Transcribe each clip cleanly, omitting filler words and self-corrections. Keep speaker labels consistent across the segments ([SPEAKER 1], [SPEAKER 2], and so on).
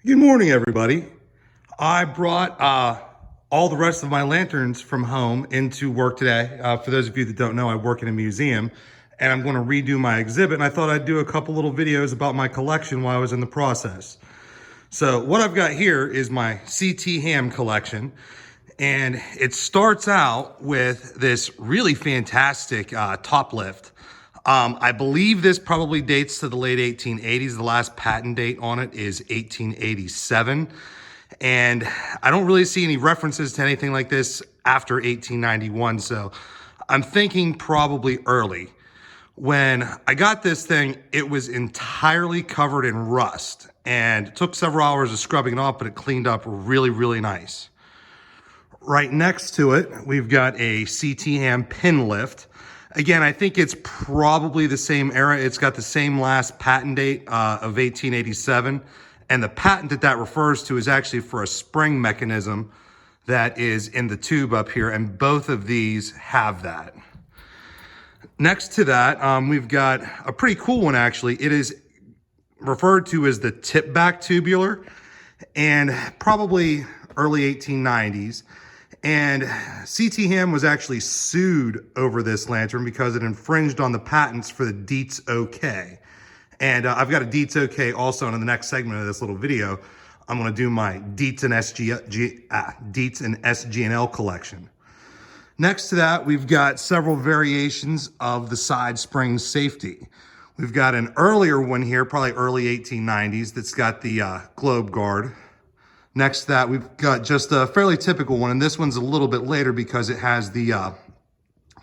[SPEAKER 1] Good morning, everybody. I brought all the rest of my lanterns from home into work today. For those of you that don't know, I work in a museum and I'm going to redo my exhibit, and I thought I'd do a couple little videos about my collection while I was in the process. So what I've got here is my CT Ham collection, and it starts out with this really fantastic top lift. I believe this probably dates to the late 1880s. The last patent date on it is 1887. And I don't really see any references to anything like this after 1891. So I'm thinking probably early. When I got this thing, it was entirely covered in rust, and it took several hours of scrubbing it off, but it cleaned up really, really nice. Right next to it, we've got a CT Ham pin lift. Again, I think it's probably the same era. It's got the same last patent date of 1887. And the patent that refers to is actually for a spring mechanism that is in the tube up here. And both of these have that. Next to that, we've got a pretty cool one, actually. It is referred to as the tip back tubular, and probably early 1890s. And CT Ham was actually sued over this lantern because it infringed on the patents for the Deets OK. And I've got a Deets OK also in the next segment of this little video. I'm going to do my Deets and SG&L collection. Next to that, we've got several variations of the side spring safety. We've got an earlier one here, probably early 1890s, that's got the globe guard. Next to that, we've got just a fairly typical one, and this one's a little bit later because it has the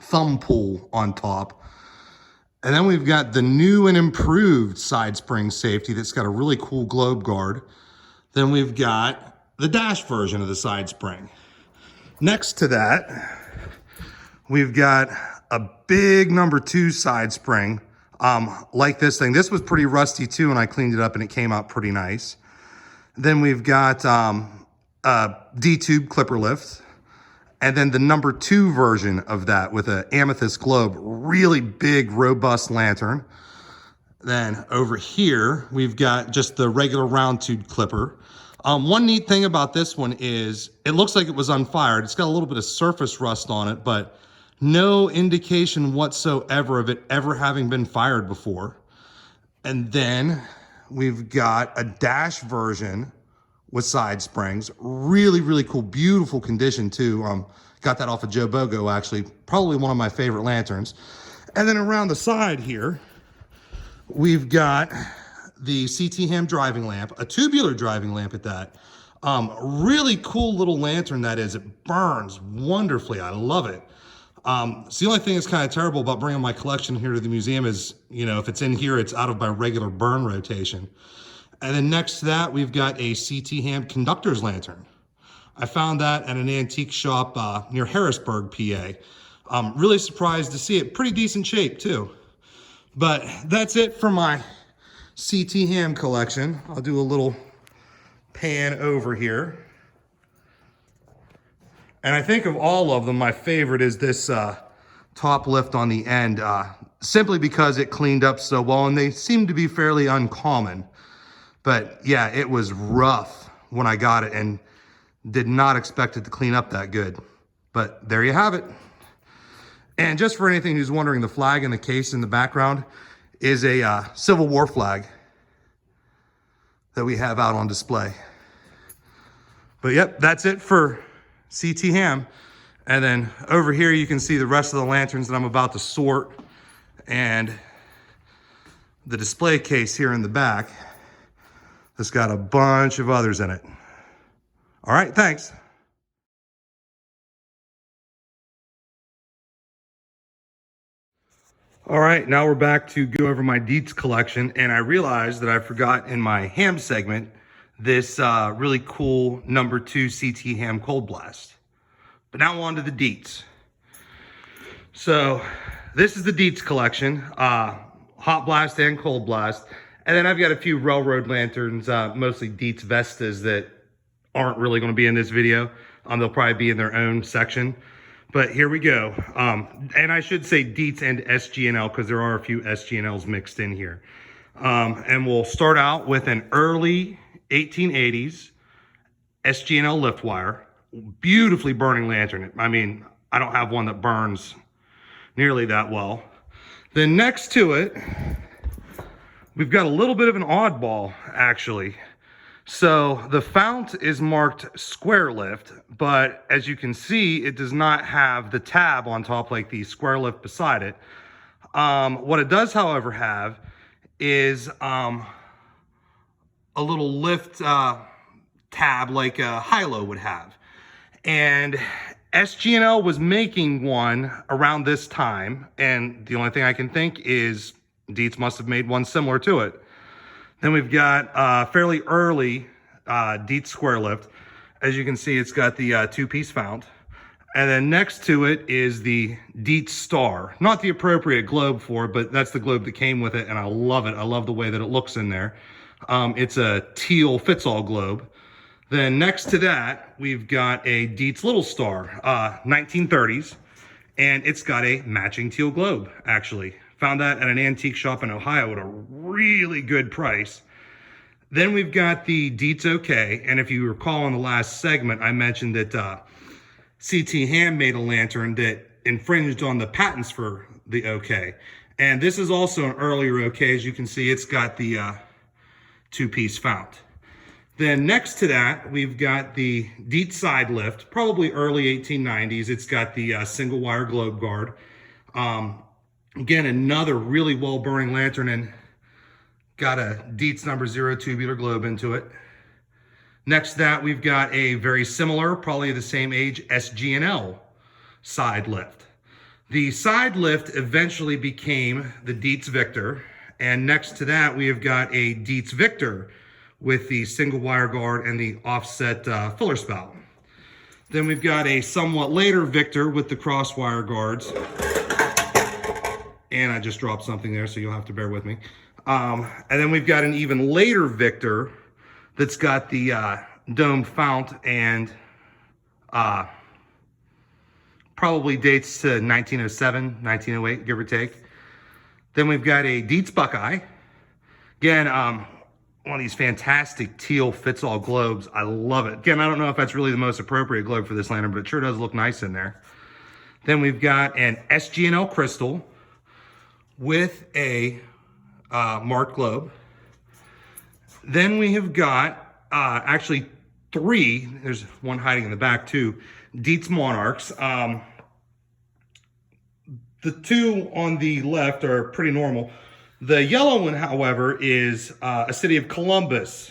[SPEAKER 1] thumb pull on top. And then we've got the new and improved side spring safety that's got a really cool globe guard. Then we've got the dash version of the side spring. Next to that, we've got a big number 2 side spring, like this thing. This was pretty rusty too, and I cleaned it up and it came out pretty nice. Then we've got a D-tube clipper lift, and then the number 2 version of that with an amethyst globe, really big, robust lantern. Then over here, we've got just the regular round tube clipper. One neat thing about this one is it looks like it was unfired. It's got a little bit of surface rust on it, but no indication whatsoever of it ever having been fired before. And then we've got a dash version with side springs. Really, really cool, beautiful condition too. Got that off of Joe Bogo, actually. Probably one of my favorite lanterns. And then around the side here, we've got the CT Ham driving lamp, a tubular driving lamp at that. Really cool little lantern that is. It burns wonderfully. I love it. So the only thing that's kind of terrible about bringing my collection here to the museum is, you know, if it's in here, it's out of my regular burn rotation. And then next to that, we've got a CT Ham conductor's lantern. I found that at an antique shop near Harrisburg, PA. I'm really surprised to see it. Pretty decent shape too. But that's it for my CT Ham collection. I'll do a little pan over here. And I think of all of them, my favorite is this top lift on the end, simply because it cleaned up so well, and they seem to be fairly uncommon. But yeah, it was rough when I got it and did not expect it to clean up that good. But there you have it. And just for anything who's wondering, the flag in the case in the background is a Civil War flag that we have out on display. But yep, that's it for CT Ham. And then over here you can see the rest of the lanterns that I'm about to sort, and the display case here in the back that's got a bunch of others in it. All right, thanks. All right, now we're back to go over my Deets collection, and I realized that I forgot in my ham segment this really cool number 2 CT Ham Cold Blast. But now on to the Deets. So this is the Deets collection, hot blast and cold blast. And then I've got a few railroad lanterns, mostly Deets Vestas, that aren't really going to be in this video. They'll probably be in their own section. But here we go. And I should say Deets and SG&L because there are a few SG&Ls mixed in here. And we'll start out with an early 1880s SG&L lift wire. Beautifully burning lantern. I mean, I don't have one that burns nearly that well. Then next to it, we've got a little bit of an oddball, actually. So the fount is marked square lift, but as you can see, it does not have the tab on top like the square lift beside it. What it does, however, have is a little lift tab like a high-low would have. And SG&L was making one around this time, and the only thing I can think is Deets must have made one similar to it. Then we've got fairly early Deets square lift. As you can see, it's got the two-piece fount. And then next to it is the Deets Star. Not the appropriate globe for it, but that's the globe that came with it, and I love it. I love the way that it looks in there. It's a teal fits-all globe. Then next to that, we've got a Deets Little Star, 1930s, and it's got a matching teal globe, actually. Found that at an antique shop in Ohio at a really good price. Then we've got the Deets OK, and if you recall in the last segment, I mentioned that CT Ham made a lantern that infringed on the patents for the OK. And this is also an earlier OK. As you can see, it's got the two-piece fount. Then next to that, we've got the Deets side lift, probably early 1890s. It's got the single wire globe guard. Again, another really well burning lantern, and got a Deets number 0 tubular globe into it. Next to that, we've got a very similar, probably the same age, SG&L side lift. The side lift eventually became the Deets Victor, and next to that, we have got a Deets Victor with the single wire guard and the offset filler spout. Then we've got a somewhat later Victor with the cross wire guards. And I just dropped something there, so you'll have to bear with me. And then we've got an even later Victor that's got the domed fount and probably dates to 1907, 1908, give or take. Then we've got a Deets Buckeye. Again, one of these fantastic teal fits-all globes. I love it. Again, I don't know if that's really the most appropriate globe for this lantern, but it sure does look nice in there. Then we've got an SG&L crystal with a marked globe. Then we have got actually three, there's one hiding in the back too, Deets Monarchs. The two on the left are pretty normal. The yellow one, however, is a City of Columbus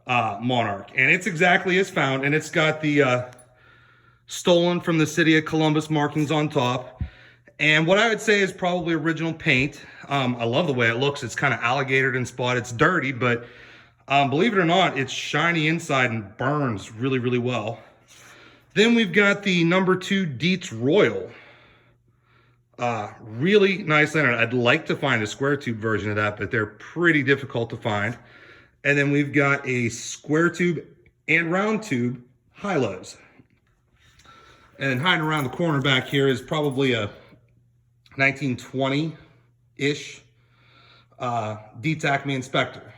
[SPEAKER 1] Monarch, and it's exactly as found, and it's got the stolen from the City of Columbus markings on top. And what I would say is probably original paint. I love the way it looks. It's kind of alligatored and spot. It's dirty, but believe it or not, it's shiny inside and burns really, really well. Then we've got the number 2 Deets Royal. Really nice lantern. I'd like to find a square tube version of that, but they're pretty difficult to find. And then we've got a square tube and round tube high-lows. And then hiding around the corner back here is probably a 1920-ish Deets Acme Inspector.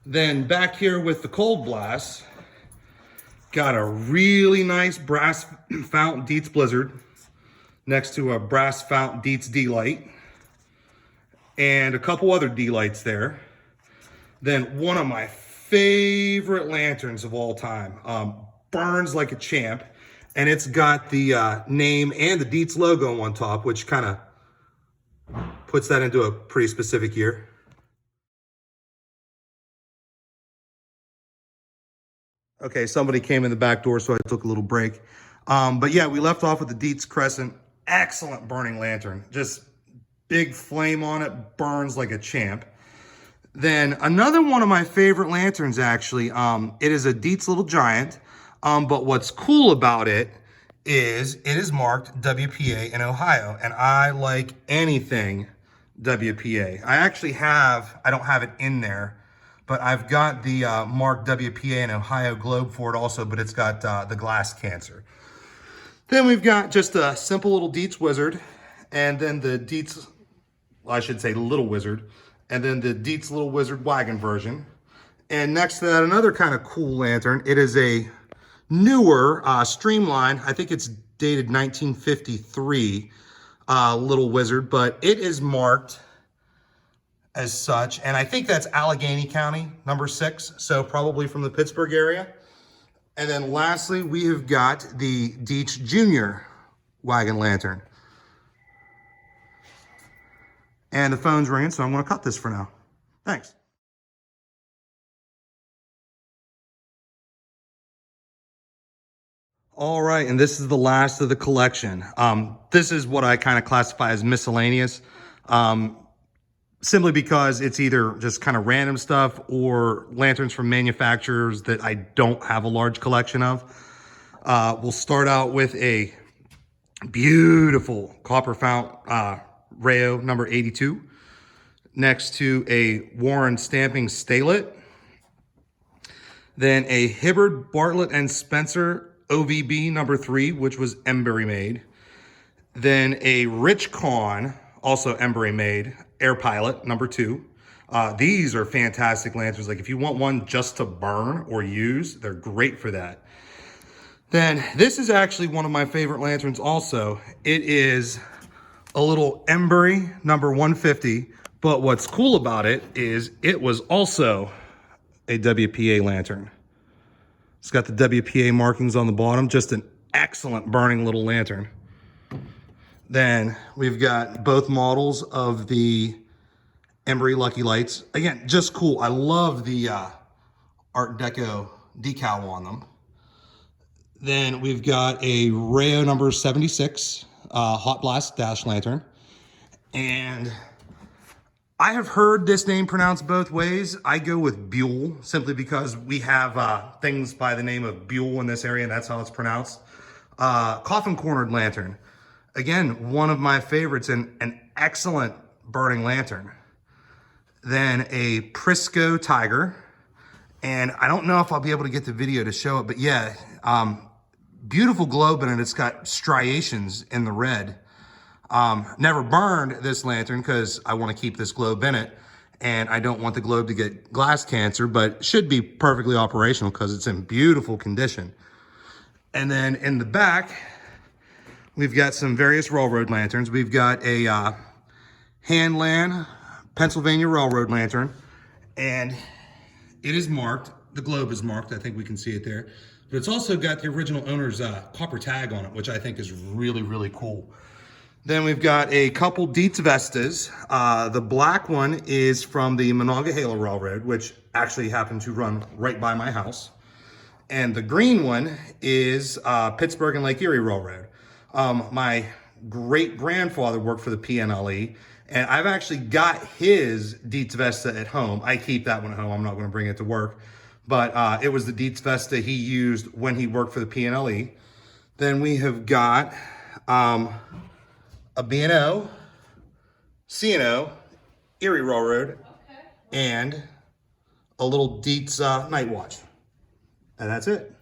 [SPEAKER 1] Then back here with the cold blast, got a really nice brass fount Deets Blizzard next to a brass fount Deets D-Light and a couple other D-Lights there. Then one of my favorite lanterns of all time, burns like a champ, and it's got the name and the Deets logo on top, which kind of puts that into a pretty specific year. Okay, somebody came in the back door, so I took a little break. But yeah, we left off with the Deets Crescent. Excellent burning lantern. Just big flame on it, burns like a champ. Then another one of my favorite lanterns, actually, it is a Deets Little Giant. But what's cool about it is marked WPA in Ohio, and I like anything WPA. I don't have it in there, but I've got the marked WPA in Ohio globe for it also, but it's got the glass cancer. Then we've got just a simple little Deets Wizard, and then the Deets, well, I should say Little Wizard, and then the Deets Little Wizard wagon version. And next to that, another kind of cool lantern. It is a newer Streamline. I think it's dated 1953, Little Wizard, but it is marked as such. And I think that's Allegheny County, number 6. So probably from the Pittsburgh area. And then lastly, we have got the Deets Junior wagon lantern. And the phone's ringing, so I'm going to cut this for now. Thanks. All right, and this is the last of the collection. This is what I kind of classify as miscellaneous, simply because it's either just kind of random stuff or lanterns from manufacturers that I don't have a large collection of. We'll start out with a beautiful copper fount Rayo number 82, next to a Warren stamping Stalet, then a Hibbard, Bartlett, and Spencer OVB number 3, which was Embury made. Then a Rich Con, also Embury made, Air Pilot number 2. These are fantastic lanterns. Like if you want one just to burn or use, they're great for that. Then this is actually one of my favorite lanterns also. It is a little Embury number 150, but what's cool about it is it was also a WPA lantern. It's got the WPA markings on the bottom, just an excellent burning little lantern. Then we've got both models of the Embury Lucky Lights. Again, just cool. I love the Art Deco decal on them. Then we've got a Rayo number 76 Hot Blast Dash Lantern. And I have heard this name pronounced both ways. I go with Buell simply because we have things by the name of Buell in this area, and that's how it's pronounced. Coffin Cornered Lantern. Again, one of my favorites and an excellent burning lantern. Then a Prisco Tiger. And I don't know if I'll be able to get the video to show it, but yeah, beautiful globe in it. It's got striations in the red. Never burned this lantern because I want to keep this globe in it and I don't want the globe to get glass cancer, but should be perfectly operational because it's in beautiful condition. And then in the back, we've got some various railroad lanterns. We've got a Handland Pennsylvania Railroad lantern, and it is marked. The globe is marked. I think we can see it there. But it's also got the original owner's copper tag on it, which I think is really, really cool. Then we've got a couple Deets Vestas. The black one is from the Monongahela Railroad, which actually happened to run right by my house. And the green one is Pittsburgh and Lake Erie Railroad. My great-grandfather worked for the PNLE, and I've actually got his Deets Vesta at home. I keep that one at home. I'm not going to bring it to work. But it was the Deets Vesta he used when he worked for the PNLE. Then we have got a B&O, C&O, Erie Railroad, and a little Deets Night Watch. And that's it.